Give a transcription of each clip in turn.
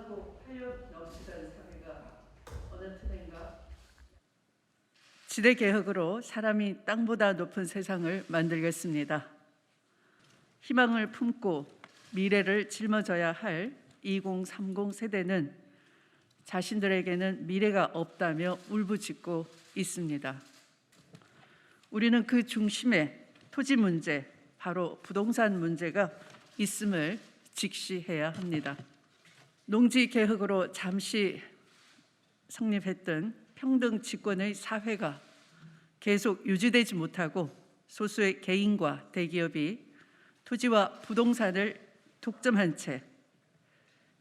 풍성하고 활력 넘치던 사회가 어느 틈엔가 지대 개혁으로 사람이 땅보다 높은 세상을 만들겠습니다. 희망을 품고 미래를 짊어져야 할 2030 세대는 자신들에게는 미래가 없다며 울부짖고 있습니다. 우리는 그 중심에 토지 문제, 바로 부동산 문제가 있음을 직시해야 합니다. 농지 개혁으로 잠시 성립했던 평등 집권의 사회가 계속 유지되지 못하고 소수의 개인과 대기업이 토지와 부동산을 독점한 채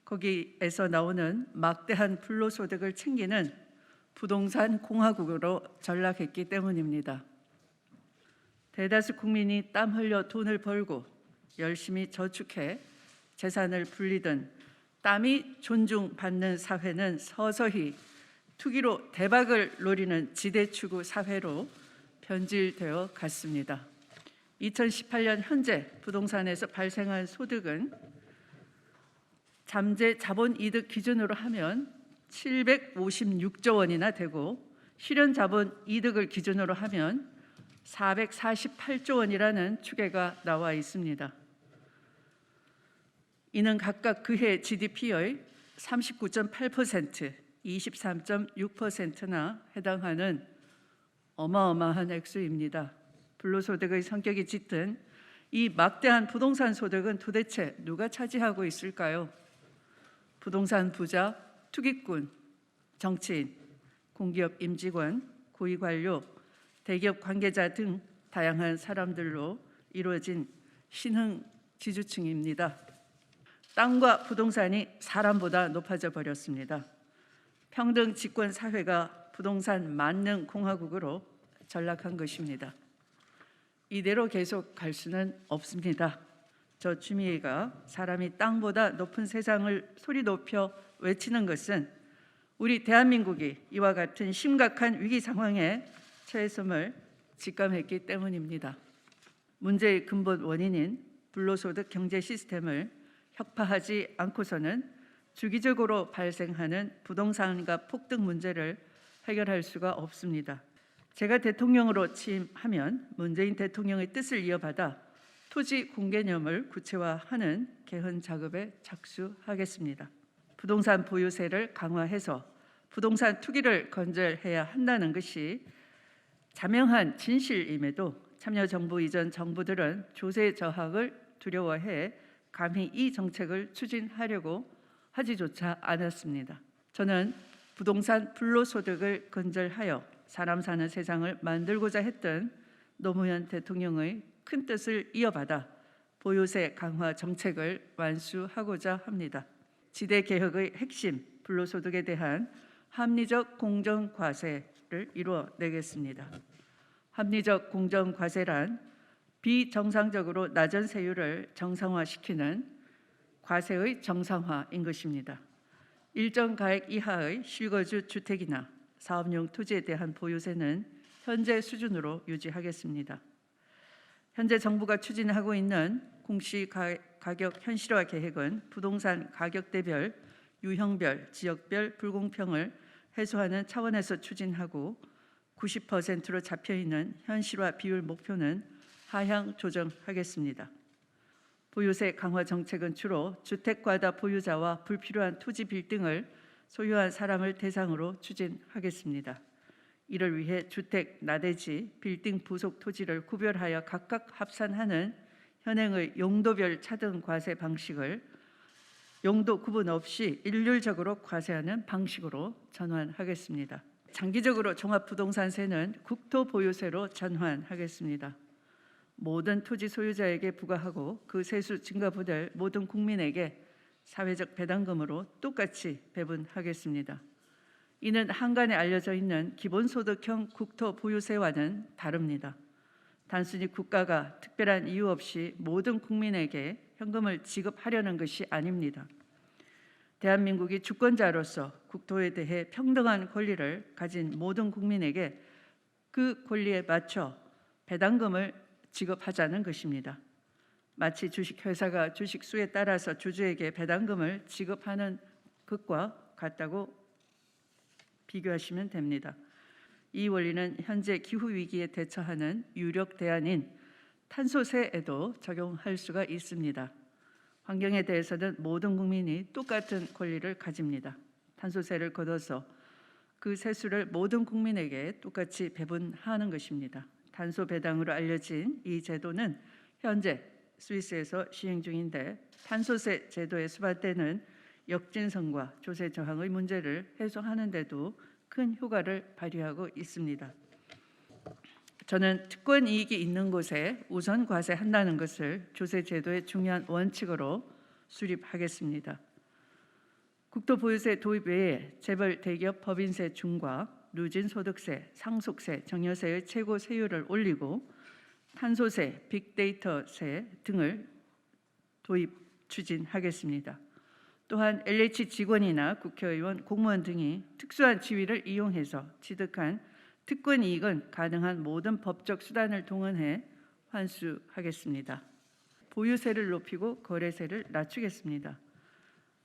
거기에서 나오는 막대한 불로소득을 챙기는 부동산 공화국으로 전락했기 때문입니다. 대다수 국민이 땀 흘려 돈을 벌고 열심히 저축해 재산을 불리던 땀이 존중받는 사회는 서서히 투기로 대박을 노리는 지대추구 사회로 변질되어 갔습니다. 2018년 현재 부동산에서 발생한 소득은 잠재 자본이득 기준으로 하면 756조 원이나 되고 실현 자본이득을 기준으로 하면 448조 원이라는 추계가 나와 있습니다. 이는 각각 그해 GDP의 39.8%, 23.6%나 해당하는 어마어마한 액수입니다. 불로소득의 성격이 짙은 이 막대한 부동산 소득은 도대체 누가 차지하고 있을까요? 부동산 부자, 투기꾼, 정치인, 공기업 임직원, 고위관료, 대기업 관계자 등 다양한 사람들로 이루어진 신흥 지주층입니다. 땅과 부동산이 사람보다 높아져 버렸습니다. 평등 집권 사회가 부동산 만능 공화국으로 전락한 것입니다. 이대로 계속 갈 수는 없습니다. 저 추미애가 사람이 땅보다 높은 세상을 소리 높여 외치는 것은 우리 대한민국이 이와 같은 심각한 위기 상황에 처했음을 직감했기 때문입니다. 문제의 근본 원인인 불로소득 경제 시스템을 혁파하지 않고서는 주기적으로 발생하는 부동산과 폭등 문제를 해결할 수가 없습니다. 제가 대통령으로 취임하면 문재인 대통령의 뜻을 이어받아 토지 공개념을 구체화하는 개헌 작업에 착수하겠습니다. 부동산 보유세를 강화해서 부동산 투기를 건절해야 한다는 것이 자명한 진실임에도 참여정부 이전 정부들은 조세 저하를 두려워해 감히 이 정책을 추진하려고 하지조차 않았습니다. 저는 부동산 불로소득을 건절하여 사람 사는 세상을 만들고자 했던 노무현 대통령의 큰 뜻을 이어받아 보유세 강화 정책을 완수하고자 합니다. 지대 개혁의 핵심 불로소득에 대한 합리적 공정과세를 이루어내겠습니다. 합리적 공정과세란 비정상적으로 낮은 세율을 정상화시키는 과세의 정상화인 것입니다. 일정 가액 이하의 실거주 주택이나 사업용 토지에 대한 보유세는 현재 수준으로 유지하겠습니다. 현재 정부가 추진하고 있는 공시가격 현실화 계획은 부동산 가격대별, 유형별, 지역별 불공평을 해소하는 차원에서 추진하고 90%로 잡혀있는 현실화 비율 목표는 하향 조정하겠습니다. 보유세 강화 정책은 주로 주택과다 보유자와 불필요한 토지 빌딩을 소유한 사람을 대상으로 추진하겠습니다. 이를 위해 주택, 나대지, 빌딩 부속 토지를 구별하여 각각 합산하는 현행의 용도별 차등 과세 방식을 용도 구분 없이 일률적으로 과세하는 방식으로 전환하겠습니다. 장기적으로 종합부동산세는 국토보유세로 전환하겠습니다. 모든 토지 소유자에게 부과하고 그 세수 증가부될 모든 국민에게 사회적 배당금으로 똑같이 배분하겠습니다. 이는 한간에 알려져 있는 기본소득형 국토보유세와는 다릅니다. 단순히 국가가 특별한 이유 없이 모든 국민에게 현금을 지급하려는 것이 아닙니다. 대한민국이 주권자로서 국토에 대해 평등한 권리를 가진 모든 국민에게 그 권리에 맞춰 배당금을 지급하자는 것입니다. 마치 주식회사가 주식수에 따라서 주주에게 배당금을 지급하는 것과 같다고 비교하시면 됩니다. 이 원리는 현재 기후 위기에 대처하는 유력 대안인 탄소세에도 적용할 수가 있습니다. 환경에 대해서는 모든 국민이 똑같은 권리를 가집니다. 탄소세를 걷어서 그 세수를 모든 국민에게 똑같이 배분하는 것입니다. 탄소 배당으로 알려진 이 제도는 현재 스위스에서 시행 중인데 탄소세 제도에 수반되는 역진성과 조세 저항의 문제를 해소하는 데도 큰 효과를 발휘하고 있습니다. 저는 특권 이익이 있는 곳에 우선 과세한다는 것을 조세 제도의 중요한 원칙으로 수립하겠습니다. 국토보유세 도입 외에 재벌 대기업 법인세 중과 누진 소득세, 상속세, 증여세의 최고 세율을 올리고 탄소세, 빅데이터세 등을 도입 추진하겠습니다. 또한 LH 직원이나 국회의원, 공무원 등이 특수한 지위를 이용해서 취득한 특권 이익은 가능한 모든 법적 수단을 동원해 환수하겠습니다. 보유세를 높이고 거래세를 낮추겠습니다.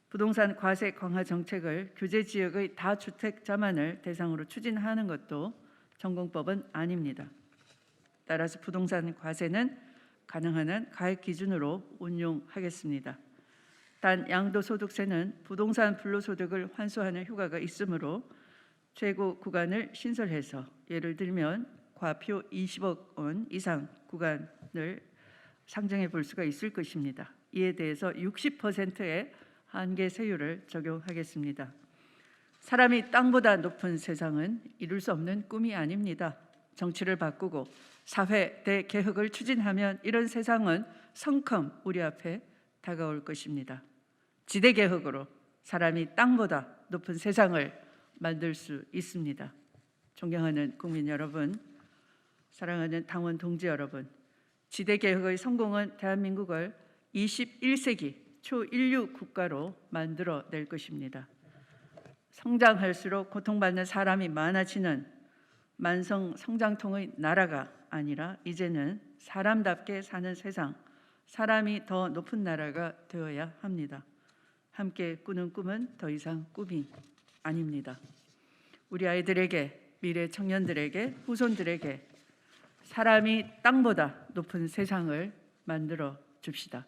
부동산 과세 강화 정책을 규제 지역의 다주택자만을 대상으로 추진하는 것도 전공법은 아닙니다. 따라서 부동산 과세는 가능한 한 가액 기준으로 운용하겠습니다. 단 양도소득세는 부동산 불로소득을 환수하는 효과가 있으므로 최고 구간을 신설해서 예를 들면 과표 20억 원 이상 구간을 상정해 볼 수가 있을 것입니다. 이에 대해서 60%의 한계 세율을 적용하겠습니다. 사람이 땅보다 높은 세상은 이룰 수 없는 꿈이 아닙니다. 정치를 바꾸고 사회 대개혁을 추진하면 이런 세상은 성큼 우리 앞에 다가올 것입니다. 지대개혁으로 사람이 땅보다 높은 세상을 만들 수 있습니다. 존경하는 국민 여러분, 사랑하는 당원 동지 여러분, 지대개혁의 성공은 대한민국을 21세기 초인류 국가로 만들어낼 것입니다. 성장할수록 고통받는 사람이 많아지는 만성 성장통의 나라가 아니라 이제는 사람답게 사는 세상, 사람이 더 높은 나라가 되어야 합니다. 함께 꾸는 꿈은 더 이상 꿈이 아닙니다. 우리 아이들에게, 미래 청년들에게, 후손들에게 사람이 땅보다 높은 세상을 만들어 줍시다.